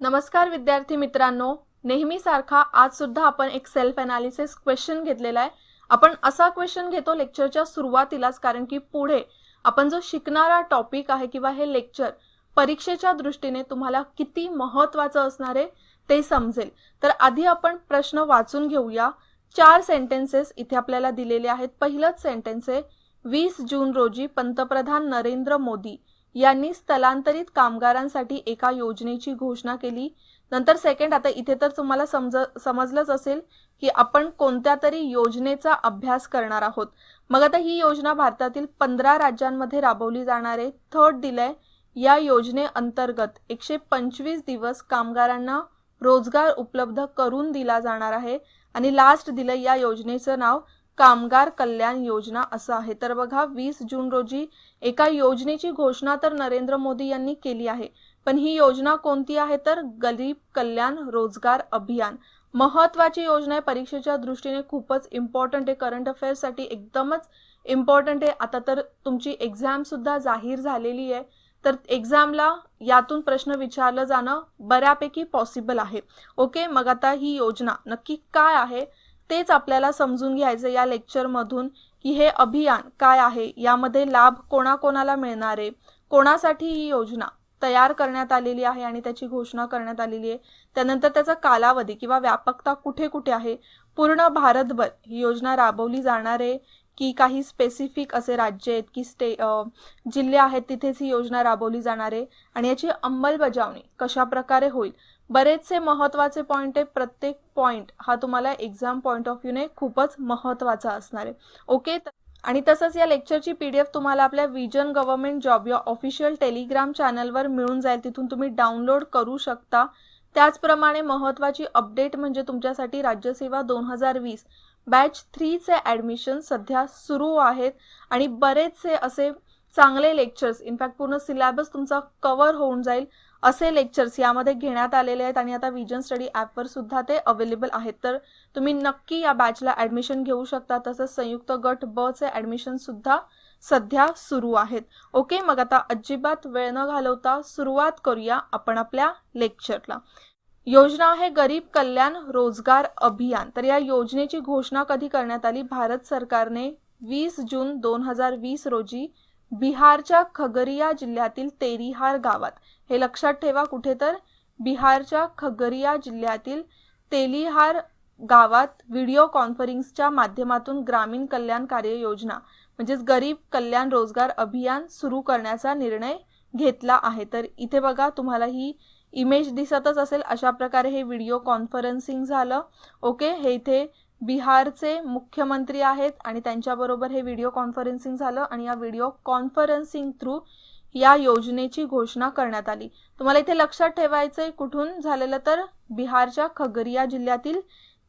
नमस्कार विद्यार्थी मित्रांनो, नेहमीसारखा आज सुद्धा आपण एक सेल्फ एनालिसिस क्वेश्चन घेतलेला आहे। आपण असा क्वेश्चन घेतो लेक्चरच्या सुरुवातीलाच, कारण की पुढे आपण जो शिकणारा टॉपिक आहे किंवा हे लेक्चर परीक्षेच्या दृष्टीने तुम्हाला किती महत्त्वाचं असणार आहे ते समजेल। तर आधी आपण प्रश्न वाचून घेऊया। 4 सेंटेन्सेस इथे आपल्याला दिलेले आहेत। पहिलंच सेंटेन्स आहे, 20 जून रोजी पंतप्रधान नरेंद्र मोदी यांनी स्थलांतरित कामगारांसाठी एका योजनेची घोषणा केली। नंतर सेकंड, आता इथे तर तुम्हाला समजलंच असेल की आपण कोणत्या तरी योजनेचा अभ्यास करणार आहोत। मग आता ही योजना भारतातील 15 राज्यांमध्ये राबवली जाणार आहे। थर्ड दिलंय, या योजनेअंतर्गत 125 दिवस कामगारांना रोजगार उपलब्ध करून दिला जाणार आहे। आणि लास्ट दिलंय, या योजनेचं नाव कामगार कल्याण योजना असं आहे। तर बघा, 20 जून रोजी एका योजनेची घोषणा तर नरेंद्र मोदी यांनी केली आहे, पण ही योजना कोणती आहे तर गरीब कल्याण रोजगार अभियान। महत्त्वाची योजना आहे, परीक्षेच्या दृष्टीने खूपच इम्पॉर्टंट आहे, करंट अफेअर्स साठी एकदमच इम्पॉर्टंट आहे। आता तर तुमची एक्झाम सुद्धा जाहीर झालेली आहे, तर एक्झामला यातून प्रश्न विचारलं जाणं बऱ्यापैकी पॉसिबल आहे। ओके, मग आता ही योजना नक्की काय आहे तेच आपल्याला समजून घ्यायचं या लेक्चर मधून, की हे अभियान काय आहे, यामध्ये लाभ कोणाकोणाला मिळणार आहे, कोणासाठी ही योजना तयार करण्यात आलेली आहे आणि त्याची घोषणा करण्यात आलेली आहे, त्यानंतर त्याचा कालावधी किंवा व्यापकता कुठे कुठे आहे, पूर्ण भारतभर ही योजना राबवली जाणार आहे की काही स्पेसिफिक असे राज्य आहेत की जिल्हे आहेत तिथेच ही योजना राबवली जाणार आहे, आणि याची अंमलबजावणी कशा प्रकारे होईल। बरेचसे महत्त्वाचे पॉइंट आहे, प्रत्येक पॉइंट हा तुम्हाला एक्झाम पॉइंट ऑफ व्ह्यूने खूपच महत्त्वाचा असणार आहे। ओके, आणि तसंच या लेक्चरची PDF तुम्हाला आपल्या विजन गव्हर्नमेंट जॉब या ऑफिशियल टेलिग्राम चॅनलवर मिळून जाईल, तिथून तुम्ही डाउनलोड करू शकता। त्याचप्रमाणे महत्त्वाची अपडेट म्हणजे तुमच्यासाठी राज्यसेवा 2020 बॅच 3 चे ॲडमिशन सध्या सुरू आहेत, आणि बरेचसे असे चांगले लेक्चर्स, इनफॅक्ट पूर्ण सिलेबस तुमचा कव्हर होऊन जाईल असे लेक्चर्स यामध्ये घेण्यात आलेले आहेत, आणि आता विजन स्टडी ॲपवर सुद्धा ते अवेलेबल आहेत। तर तुम्ही नक्की या बॅचला ॲडमिशन घेऊ शकता। तसंच संयुक्त गट ब चे ॲडमिशन सुद्धा सध्या सुरू आहेत। ओके, मग आता अजिबात वेळ न घालवता सुरुवात करूया आपण आपल्या लेक्चरला। योजना आहे गरीब कल्याण रोजगार अभियान। तर या योजनेची घोषणा कधी करण्यात आली? भारत सरकारने 20 जून 2020 रोजी बिहारच्या खगरिया जिल्ह्यातील तेलिहार गावात, हे लक्षात ठेवा कुठे तर बिहारच्या खगरिया जिल्ह्यातील तेलिहार गावात व्हिडिओ कॉन्फरन्सच्या माध्यमातून ग्रामीण कल्याण कार्य योजना म्हणजेच गरीब कल्याण रोजगार अभियान सुरू करण्याचा निर्णय घेतला आहे। तर इथे बघा, तुम्हाला ही इमेज दिसतच असेल, अशा प्रकारे हे व्हिडिओ कॉन्फरन्सिंग झालं। ओके, हे इथे बिहारचे मुख्यमंत्री आहेत आणि त्यांच्याबरोबर हे व्हिडिओ कॉन्फरन्सिंग झालं, आणि या व्हिडिओ कॉन्फरन्सिंग थ्रू या योजनेची घोषणा करण्यात आली। तुम्हाला इथे लक्षात ठेवायचंय कुठून झालेलं तर बिहारच्या खगरिया जिल्ह्यातील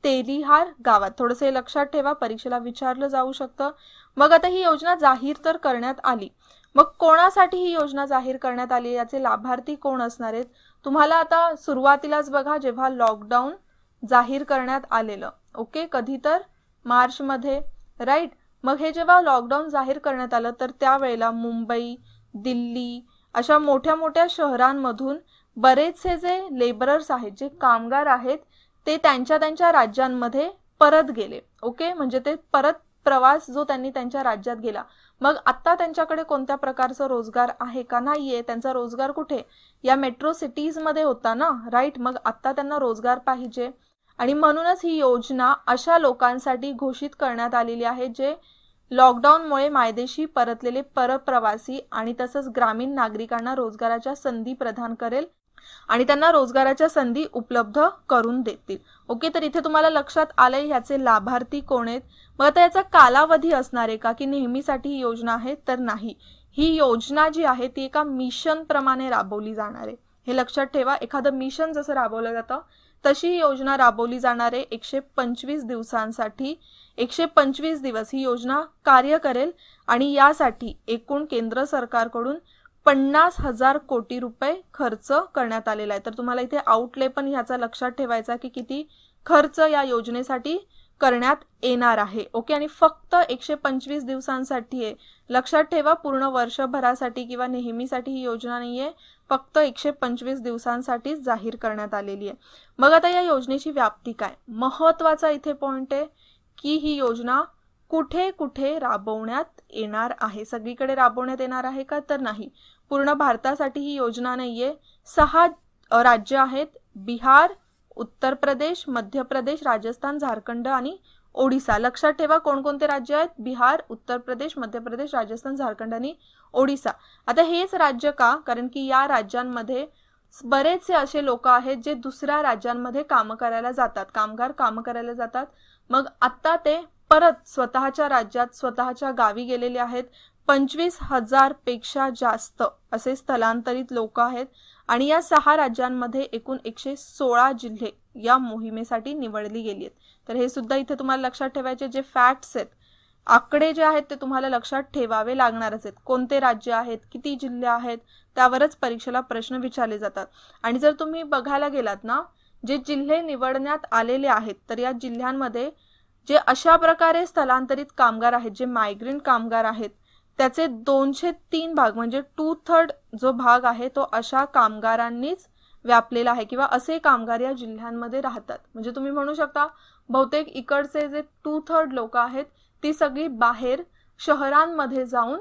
तेलिहार गावात। थोडंसं हे लक्षात ठेवा, परीक्षेला विचारलं जाऊ शकतं। मग आता ही योजना जाहीर तर करण्यात आली, मग कोणासाठी ही योजना जाहीर करण्यात आली, याचे लाभार्थी कोण असणार आहेत? तुम्हाला आता सुरुवातीलाच बघा, जेव्हा लॉकडाऊन जाहीर करण्यात आलेलं, ओके, कधी तर मार्च मध्ये, राईट। मग हे जेव्हा लॉकडाऊन जाहीर करण्यात आलं तर त्यावेळेला मुंबई, दिल्ली अशा मोठ्या मोठ्या शहरांमधून बरेचसे जे लेबरर्स आहेत, जे कामगार आहेत, ते त्यांच्या राज्यांमध्ये परत गेले। ओके, म्हणजे ते परत प्रवास जो त्यांनी त्यांच्या राज्यात गेला। मग आता त्यांच्याकडे कोणत्या प्रकारचा रोजगार आहे का? नाहीये। त्यांचा रोजगार कुठे? या मेट्रो सिटीज मध्ये होता ना, राईट। मग आता त्यांना रोजगार पाहिजे, आणि म्हणूनच ही योजना अशा लोकांसाठी घोषित करण्यात आलेली आहे जे लॉकडाऊनमुळे मायदेशी परतलेले परप्रवासी आणि तसंच ग्रामीण नागरिकांना रोजगाराच्या संधी प्रदान करेल आणि त्यांना रोजगाराच्या संधी उपलब्ध करून देतील। ओके, तर इथे तुम्हाला लक्षात आलंय ह्याचे लाभार्थी कोण आहेत। मग आता याचा कालावधी असणार आहे का की नेहमीसाठी ही योजना आहे? तर नाही, ही योजना जी आहे ती एका मिशन प्रमाणे राबवली जाणार आहे। हे लक्षात ठेवा, एखादं मिशन जसं राबवलं जातं तशी ही योजना राबवली जाणार आहे 125 दिवसांसाठी। 125 दिवस ही योजना कार्य करेल, आणि यासाठी एकूण केंद्र सरकारकडून 50,000 कोटी रुपये खर्च करण्यात आलेला आहे। तर तुम्हाला इथे आउटले पण ह्याचा लक्षात ठेवायचा की किती खर्च या योजनेसाठी करण्यात येणार आहे। ओके, आणि फक्त 125 दिवसांसाठी आहे, लक्षात ठेवा, पूर्ण वर्षभरासाठी किंवा नेहमीसाठी ही योजना नाहीये, फक्त 125 दिवसांसाठीच जाहीर करण्यात आलेली आहे. मग आता या योजनेची व्याप्ती काय? महत्त्वाचा इथे पॉइंट आहे की ही योजना कुठे कुठे राबवण्यात येणार आहे. सगळीकडे राबवण्यात येणार आहे का? तर नाही. पूर्ण भारतासाठी ही योजना नाहीये. 6 राज्य आहेत, बिहार, उत्तर प्रदेश, मध्य प्रदेश, राजस्थान, झारखंड आणि ओडिसा. लक्षात ठेवा कोणकोणते राज्य आहेत? बिहार, उत्तर प्रदेश, मध्य प्रदेश, राजस्थान, झारखंड आणि ओडिसा. आता हेच राज्य का? कारण की या राज्यांमध्ये बरेचसे असे लोक आहेत जे दुसऱ्या राज्यांमध्ये काम करायला जातात, कामगार काम करायला जातात. मग आता ते परत स्वतःच्या राज्यात, स्वतःच्या गावी गेलेले आहेत. 25,000 पेक्षा जास्त असे स्थलांतरित लोक आहेत आणि या 6 राज्यांमध्ये एकूण 116 जिल्हे या मोहिमेसाठी निवडली गेली आहेत. तर हे सुद्धा इथे तुम्हाला लक्षात ठेवायचे जे फॅक्ट्स आहेत, आकडे जे आहेत ते तुम्हाला लक्षात ठेवावे लागणारच आहेत. कोणते राज्य आहेत, किती जिल्हे आहेत, त्यावरच परीक्षेला प्रश्न विचारले जातात. आणि जर तुम्ही बघायला गेलात ना, जे जिल्हे निवडण्यात आलेले आहेत तर या जिल्ह्यांमध्ये जे अशा प्रकारे स्थलांतरित कामगार आहेत, जे मायग्रंट कामगार आहेत, त्याचे 203 भाग म्हणजे 2/3 जो भाग आहे तो अशा कामगारांनीच व्यापलेला आहे किंवा असे कामगार या जिल्ह्यांमध्ये राहतात. म्हणजे तुम्ही म्हणू शकता बहुतेक इकडचे जे 2/3 लोक आहेत ती सगळी बाहेर शहरांमध्ये जाऊन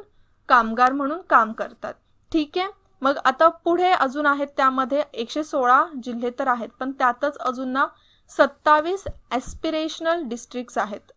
कामगार म्हणून काम करतात. ठीक आहे. मग आता पुढे अजून आहेत, त्यामध्ये 116 जिल्हे तर आहेत, पण त्यातच अजून ना 27 ॲस्पिरेशनल डिस्ट्रिक्ट्स आहेत.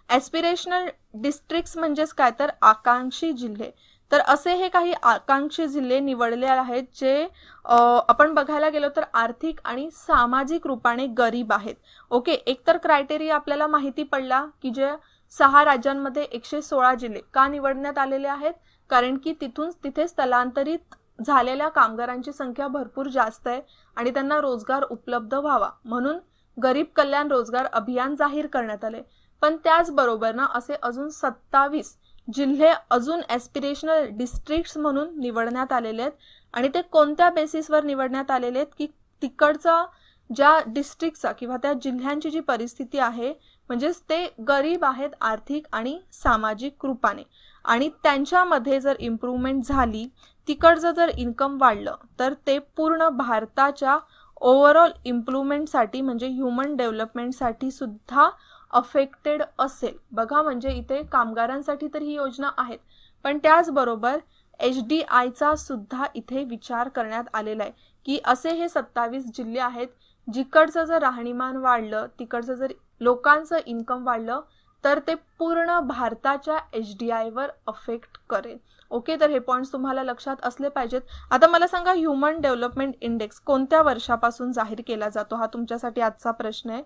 ॲस्पिरेशनल डिस्ट्रिक्ट्स म्हणजेच काय? तर आकांक्षी जिल्हे. तर असे हे काही आकांक्षी जिल्हे निवडले आहेत जे आपण बघायला गेलो तर आर्थिक आणि सामाजिक रूपाने गरीब आहेत. ओके, एकतर क्रायटेरिया आपल्याला माहिती पडला की जे 6 राज्यांमध्ये 116 जिल्हे का निवडण्यात आलेले आहेत? कारण की तिथे स्थलांतरित झालेल्या कामगारांची संख्या भरपूर जास्त आहे आणि त्यांना रोजगार उपलब्ध व्हावा म्हणून गरीब कल्याण रोजगार अभियान जाहीर करण्यात आले. पण त्याचबरोबर ना असे अजून 27 जिल्हे अजून ॲस्पिरेशनल डिस्ट्रिक्ट्स म्हणून निवडण्यात आलेले आहेत. आणि ते कोणत्या बेसिसवर निवडण्यात आलेले आहेत की तिकडचा ज्या डिस्ट्रिक्टचा किंवा त्या जिल्ह्यांची जी परिस्थिती आहे म्हणजेच ते गरीब आहेत आर्थिक आणि सामाजिक रूपाने आणि त्यांच्यामध्ये जर इम्प्रूव्हमेंट झाली, तिकडचं जर इन्कम वाढलं तर ते पूर्ण भारताच्या ओव्हरऑल इम्प्रूव्हमेंटसाठी म्हणजे ह्युमन डेव्हलपमेंटसाठी सुद्धा अफेक्टेड असेल. बघा म्हणजे इथे कामगारांसाठी तर ही योजना आहेत, पण त्याचबरोबर HDIचा सुद्धा इथे विचार करण्यात आलेला आहे की असे हे 27 जिल्हे आहेत जिकडचं जर राहणीमान वाढलं, तिकडचं जर लोकांचं इन्कम वाढलं तर ते पूर्ण भारताच्या HDIवर अफेक्ट करेल. ओके, तर हे पॉईंट्स तुम्हाला लक्षात असले पाहिजेत. आता मला सांगा ह्युमन डेव्हलपमेंट इंडेक्स कोणत्या वर्षापासून जाहीर केला जातो? हा तुमच्यासाठी आजचा प्रश्न आहे.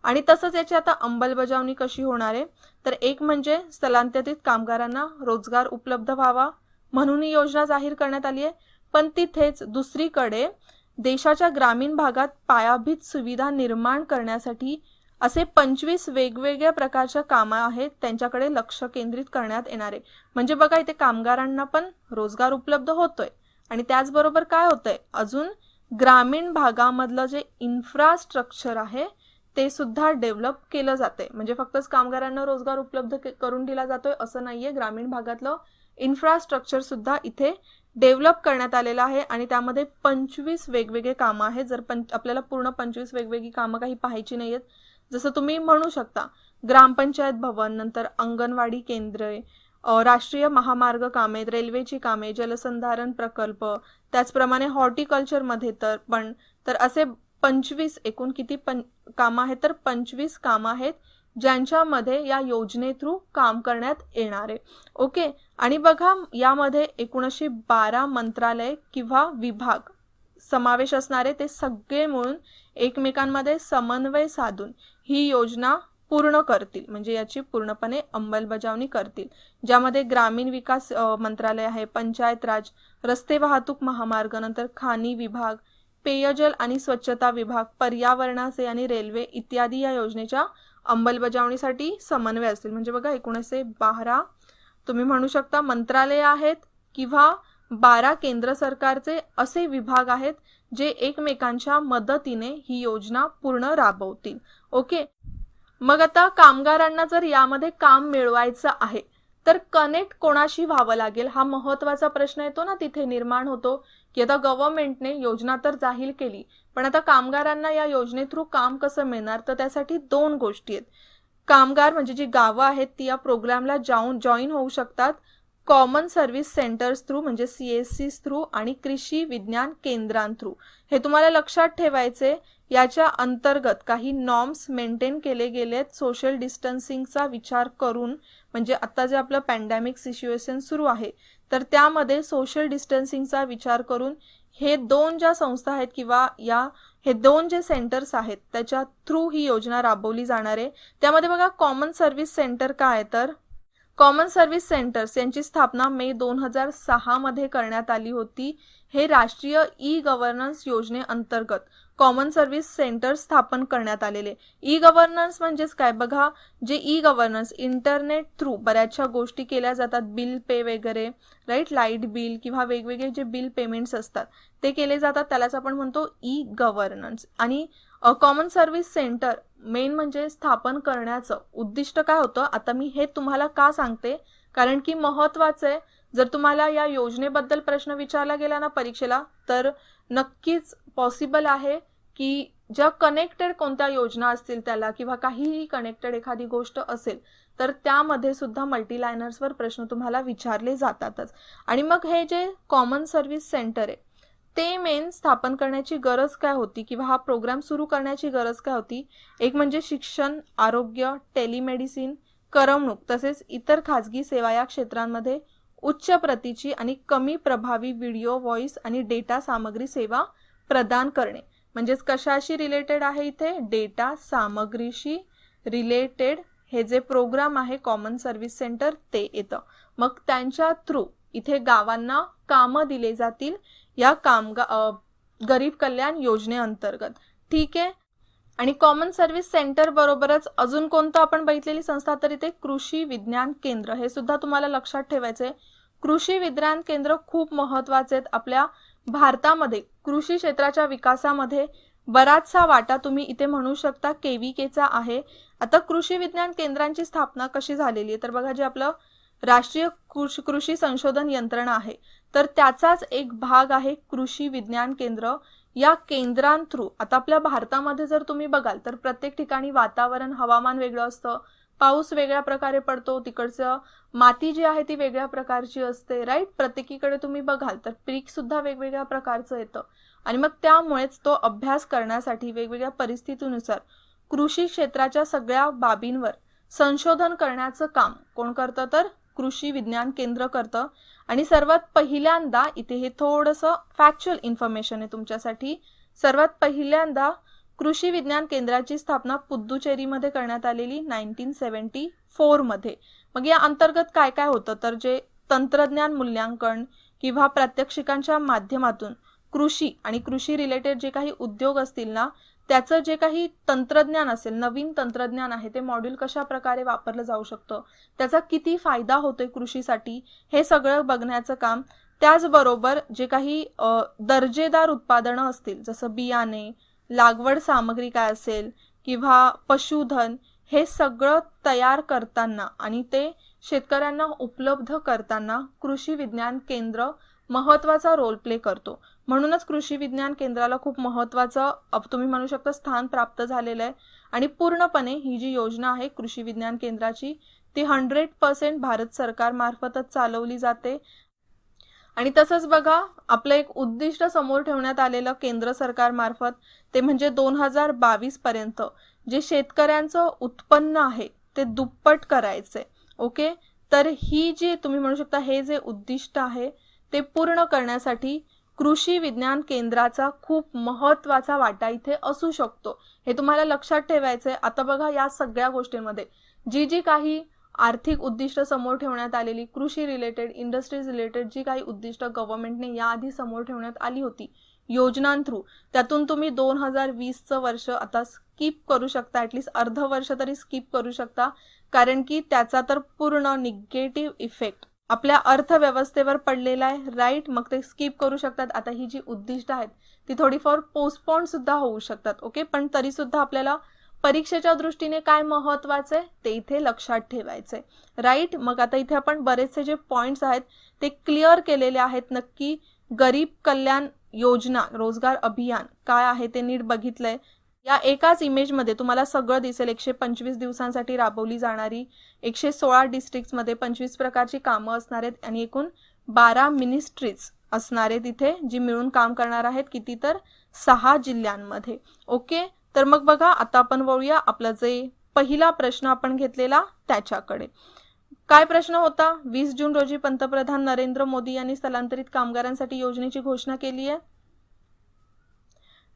आणि तसंच याची आता अंमलबजावणी कशी होणार आहे? तर एक म्हणजे स्थलांतरित कामगारांना रोजगार उपलब्ध व्हावा म्हणून ही योजना जाहीर करण्यात आली आहे. पण तिथेच दुसरीकडे देशाच्या ग्रामीण भागात पायाभूत सुविधा निर्माण करण्यासाठी असे 25 वेगवेगळ्या प्रकारच्या कामं आहेत त्यांच्याकडे लक्ष केंद्रित करण्यात येणार आहे. म्हणजे बघा इथे कामगारांना पण रोजगार उपलब्ध होतोय आणि त्याचबरोबर काय होतंय, अजून ग्रामीण भागामधलं जे इन्फ्रास्ट्रक्चर आहे ते सुद्धा डेव्हलप केलं जाते. म्हणजे फक्तच कामगारांना रोजगार उपलब्ध करून दिला जातोय असं नाहीये, ग्रामीण भागातलं इन्फ्रास्ट्रक्चर सुद्धा इथे डेव्हलप करण्यात आलेलं आहे आणि त्यामध्ये 25 वेगवेगळे कामं आहेत. जर आपल्याला पूर्ण 25 वेगवेगळी कामं काही पाहायची नाहीयेत, जसं तुम्ही म्हणू शकता ग्रामपंचायत भवन, नंतर अंगणवाडी केंद्रे, राष्ट्रीय महामार्ग कामे, रेल्वेची कामे, जलसंधारण प्रकल्प, त्याचप्रमाणे हॉर्टिकल्चरमध्ये तर असे 25 एकूण किती कामं आहेत? तर 25 कामं आहेत ज्यांच्यामध्ये या योजने थ्रू काम करण्यात येणार आहे. ओके, आणि बघा यामध्ये एकूण अशी 12 मंत्रालय किंवा विभाग समावेश असणारे ते सगळे मिळून एकमेकांमध्ये समन्वय साधून ही योजना पूर्ण करतील, म्हणजे याची पूर्णपणे अंमलबजावणी करतील. ज्यामध्ये ग्रामीण विकास मंत्रालय आहे, पंचायत राज, रस्ते वाहतूक महामार्ग, नंतर खाणी विभाग, पेयजल आणि स्वच्छता विभाग, पर्यावरणाचे आणि रेल्वे इत्यादी या योजनेच्या अंमलबजावणीसाठी समन्वय असतील. म्हणजे बघा एकूण असे 12 तुम्ही म्हणू शकता मंत्रालय आहेत किंवा 12 केंद्र सरकारचे असे विभाग आहेत जे एकमेकांच्या मदतीने ही योजना पूर्ण राबवतील. ओके, मग आता कामगारांना जर यामध्ये काम मिळवायचं आहे तर कनेक्ट कोणाशी व्हावं लागेल हा महत्त्वाचा प्रश्न येतो ना, तिथे निर्माण होतो की आता गव्हर्नमेंटने योजना तर जाहीर केली, पण आता कामगारांना या योजने थ्रू काम कसं मिळणार, तर त्यासाठी दोन गोष्टी आहेत. कामगार म्हणजे जी गावं आहेत ती या प्रोग्रामला जॉईन होऊ शकतात कॉमन सर्व्हिस सेंटर्स थ्रू म्हणजे CSC थ्रू आणि कृषी विज्ञान केंद्रांथ्रू. हे तुम्हाला लक्षात ठेवायचे. याच्या अंतर्गत काही नॉर्म्स मेंटेन केले गेलेत सोशल डिस्टन्सिंगचा विचार करून. म्हणजे आता जे आपलं पॅन्डेमिक सिच्युएशन सुरू आहे तर त्यामध्ये सोशल डिस्टन्सिंगचा विचार करून हे दोन ज्या संस्था आहेत किंवा हे दोन जे सेंटर्स आहेत त्याच्या थ्रू ही योजना राबवली जाणार आहे. त्यामध्ये बघा कॉमन सर्व्हिस सेंटर काय आहे, तर कॉमन सर्व्हिस सेंटर्स यांची स्थापना मे 2006 मध्ये करण्यात आली होती. हे राष्ट्रीय ई-गव्हर्नन्स योजनेअंतर्गत कॉमन सर्व्हिस सेंटर स्थापन करण्यात आलेले. ई गव्हर्नन्स म्हणजेच काय बघा, जे ई गव्हर्नन्स इंटरनेट थ्रू बऱ्याचशा गोष्टी केल्या जातात, बिल पे वगैरे, राईट, लाईट बिल किंवा वेगवेगळे जे बिल पेमेंट्स असतात ते केले जातात, त्यालाच आपण म्हणतो ई गव्हर्नन्स. आणि कॉमन सर्व्हिस सेंटर मेन म्हणजे स्थापन करण्याचं उद्दिष्ट काय होतं, आता मी हे तुम्हाला का सांगते, कारण की महत्वाचं आहे. जर तुम्हाला या योजनेबद्दल प्रश्न विचारला गेला ना परीक्षेला, तर नक्कीच पॉसिबल आहे की ज्या कनेक्टेड कोणत्या योजना असतील त्याला किंवा काहीही कनेक्टेड एखादी गोष्ट असेल तर त्यामध्ये सुद्धा मल्टीलायनर्सवर प्रश्न तुम्हाला विचारले जातातच. आणि मग हे जे कॉमन सर्व्हिस सेंटर आहे ते मेन स्थापन करण्याची गरज काय होती किंवा हा प्रोग्राम सुरू करण्याची गरज काय होती, एक म्हणजे शिक्षण, आरोग्य, टेलिमेडिसिन, करमणूक तसेच इतर खाजगी सेवा या क्षेत्रांमध्ये उच्च प्रतीची आणि कमी प्रभावी व्हिडिओ, व्हॉइस आणि डेटा सामग्री सेवा प्रदान करणे. म्हणजेच कशाशी रिलेटेड आहे इथे, डेटा सामग्रीशी रिलेटेड हे जे प्रोग्राम आहे कॉमन सर्व्हिस सेंटर ते येतं. मग त्यांच्या थ्रू इथे गावांना कामं दिले जातील या गरीब कल्याण योजनेअंतर्गत. ठीक आहे. आणि कॉमन सर्व्हिस सेंटर बरोबरच अजून कोणतं आपण बघितलेली संस्था, तर इथे कृषी विज्ञान केंद्र, हे सुद्धा तुम्हाला लक्षात ठेवायचे. कृषी विज्ञान केंद्र खूप महत्वाचे आहेत. आपल्या भारतामध्ये कृषी क्षेत्राच्या विकासामध्ये बराचसा वाटा तुम्ही इथे म्हणू शकता KVKचा आहे. आता कृषी विज्ञान केंद्रांची स्थापना कशी झालेली आहे, तर बघा जे आपलं राष्ट्रीय कृषी संशोधन यंत्रणा आहे तर त्याचाच एक भाग आहे कृषी विज्ञान केंद्र. या केंद्रांथ्रू आता आपल्या भारतामध्ये जर तुम्ही बघाल तर प्रत्येक ठिकाणी वातावरण, हवामान वेगळं असतं, पाऊस वेगळ्या प्रकारे पडतो, तिकडचं माती जी आहे ती वेगळ्या प्रकारची असते, राईट. प्रत्येकीकडे तुम्ही बघाल तर पीक सुद्धा वेगवेगळ्या प्रकारचं येतं. आणि मग त्यामुळेच तो अभ्यास करण्यासाठी वेगवेगळ्या परिस्थितीनुसार कृषी क्षेत्राच्या सगळ्या बाबींवर संशोधन करण्याचं काम कोण करतं, तर कृषी विज्ञान केंद्र करतं. आणि सर्वात पहिल्यांदा इथे हे थोडंसं फॅक्च्युअल इन्फॉर्मेशन आहे तुमच्यासाठी, सर्वात पहिल्यांदा कृषी विज्ञान केंद्राची स्थापना पुद्दुचेरीमध्ये करण्यात आलेली 1974 मध्ये. मग या अंतर्गत काय काय होतं, तर जे तंत्रज्ञान मूल्यांकन किंवा प्रात्यक्षिकांच्या माध्यमातून कृषी आणि कृषी रिलेटेड जे काही उद्योग असतील ना त्याचं जे काही तंत्रज्ञान असेल, नवीन तंत्रज्ञान आहे, ते मॉड्यूल कशा प्रकारे वापरलं जाऊ शकतं, त्याचा किती फायदा होतोय कृषीसाठी, हे सगळं बघण्याचं काम. त्याचबरोबर जे काही दर्जेदार उत्पादनं असतील जसं बियाणे, लागवड सामग्री काय असेल किंवा पशुधन, हे सगळं तयार करताना आणि ते शेतकऱ्यांना उपलब्ध करताना कृषी विज्ञान केंद्र महत्त्वाचा रोल प्ले करतो. म्हणूनच कृषी विज्ञान केंद्राला खूप महत्त्वाचं तुम्ही म्हणू शकता स्थान प्राप्त झालेलं आहे. आणि पूर्णपणे ही जी योजना आहे कृषी विज्ञान केंद्राची ती 100% भारत सरकार मार्फतच चालवली जाते. आणि तसंच बघा आपलं एक उद्दिष्ट समोर ठेवण्यात आलेलं केंद्र सरकार मार्फत, ते म्हणजे 2022 पर्यंत जे शेतकऱ्यांचं उत्पन्न आहे ते दुप्पट करायचंय. ओके, तर ही जी तुम्ही म्हणू शकता हे जे उद्दिष्ट आहे ते पूर्ण करण्यासाठी कृषी विज्ञान केंद्राचा खूप महत्त्वाचा वाटा इथे असू शकतो, हे तुम्हाला लक्षात ठेवायचंय. आता बघा या सगळ्या गोष्टींमध्ये जी जी काही आर्थिक उद्दिष्ट समोर ठेवण्यात आलेली, कृषी रिलेटेड, इंडस्ट्रीज रिलेटेड जी काही उद्दिष्ट गव्हर्नमेंटने याआधी समोर ठेवण्यात आली होती योजनांथ्रू, त्यातून तुम्ही 2020चं वर्ष आता स्किप करू शकता, ॲटलिस्ट अर्ध वर्ष तरी स्किप करू शकता, कारण की त्याचा तर पूर्ण निगेटिव्ह इफेक्ट आपल्या अर्थव्यवस्थेवर पडलेला आहे, राईट. मग ते स्किप करू शकतात. आता ही जी उद्दिष्ट आहेत ती थोडीफार पोस्टपोन सुद्धा होऊ शकतात. ओके, पण तरी सुद्धा आपल्याला परीक्षेच्या दृष्टीने काय महत्त्वाचं आहे ते इथे लक्षात ठेवायचंय, राईट. मग आता इथे आपण बरेचसे जे पॉइंट्स आहेत ते क्लिअर केलेले आहेत. नक्की गरीब कल्याण योजना रोजगार अभियान काय आहे ते नीट बघितलंय. या एकाच इमेजमध्ये तुम्हाला सगळं दिसेल. 125 दिवसांसाठी राबवली जाणारी 116 डिस्ट्रिक्ट्समध्ये 25 प्रकारची कामं असणार आहेत आणि एकूण 12 मिनिस्ट्रीज असणार आहेत इथे, जी मिळून काम करणार आहेत. किती तर 6 जिल्ह्यांमध्ये. ओके, तर मग बघा आता आपण वळूया आपला जे पहिला प्रश्न आपण घेतलेला त्याच्याकडे. काय प्रश्न होता? 20 जून रोजी पंतप्रधान नरेंद्र मोदी यांनी स्थलांतरित कामगारांसाठी योजनेची घोषणा केली आहे.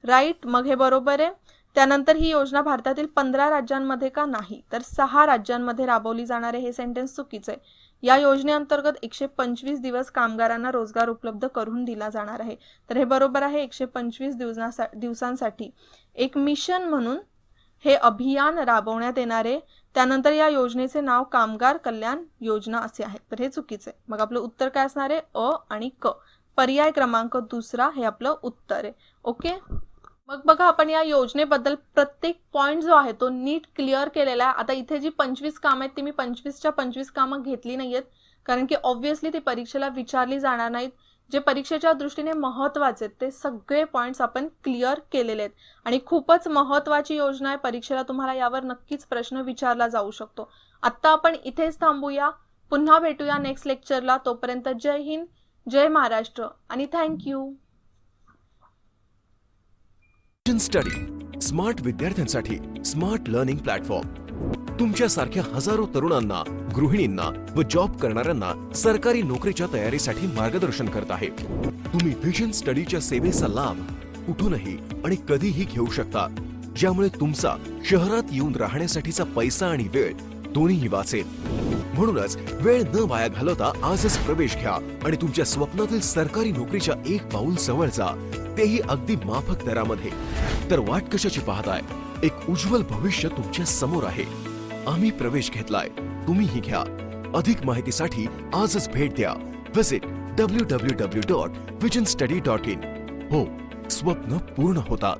राईट, मग हे बरोबर आहे. त्यानंतर ही योजना भारतातील 15 राज्यांमध्ये का नाही तर 6 राज्यांमध्ये राबवली जाणार आहे. हे सेंटेन्स चुकीचं आहे. या योजनेअंतर्गत 125 दिवस कामगारांना रोजगार उपलब्ध करून दिला जाणार आहे. तर हे बरोबर आहे. 125 दिवसांसाठी एक मिशन म्हणून हे अभियान राबवण्यात येणार आहे. त्यानंतर या योजनेचे नाव कामगार कल्याण योजना असे आहे. तर हे चुकीचे आहे. मग आपलं उत्तर काय असणार आहे? अ आणि क. पर्याय क्रमांक दुसरा हे आपलं उत्तर आहे. ओके, मग बघा आपण या योजनेबद्दल प्रत्येक पॉइंट जो आहे तो नीट क्लिअर केलेला आहे. आता इथे जी 25 कामं आहेत ती मी 25च्या 25 कामं घेतली नाहीयेत, कारण की ऑब्व्हियसली ती परीक्षेला विचारली जाणार नाहीत. जे परीक्षेच्या दृष्टीने महत्त्वाचे आहेत ते सगळे पॉईंट्स आपण क्लिअर केलेले आहेत आणि खूपच महत्त्वाची योजना आहे. परीक्षेला तुम्हाला यावर नक्कीच प्रश्न विचारला जाऊ शकतो. आत्ता आपण इथेच थांबूया. पुन्हा भेटूया नेक्स्ट लेक्चरला. तोपर्यंत जय हिंद, जय महाराष्ट्र आणि थँक्यू. विजन स्टडी स्मार्ट विद्यार्थ्यांसाठी स्मार्ट लर्निंग प्लॅटफॉर्म. तुमच्यासारख्या हजारो तरुणांना, गृहिणींना व जॉब करणाऱ्यांना सरकारी नोकरीच्या तयारीसाठी मार्गदर्शन करत आहे. तुम्ही विजन स्टडीच्या सेवेचा लाभ कुठूनही आणि कधीही घेऊ शकता, ज्यामुळे तुमचा शहरात येऊन राहण्यासाठीचा पैसा आणि वेळ दोन्हीही वाचेल. म्हणूनच वेळ न वाया घालवता आजच प्रवेश घ्या आणि तुमच्या स्वप्नातील सरकारी नोकरीच्या एक पाऊल जवळ जा, तेही अगदी माफक दरामध्ये. तर वाट कशाची पाहताय? एक उज्ज्वल भविष्य तुमच्या समोर आहे. आम्ही प्रवेश घेतलाय, तुम्हीही घ्या. अधिक माहितीसाठी आजच भेट द्या. Visit www.visionstudy.in. हो, स्वप्न पूर्ण होतात.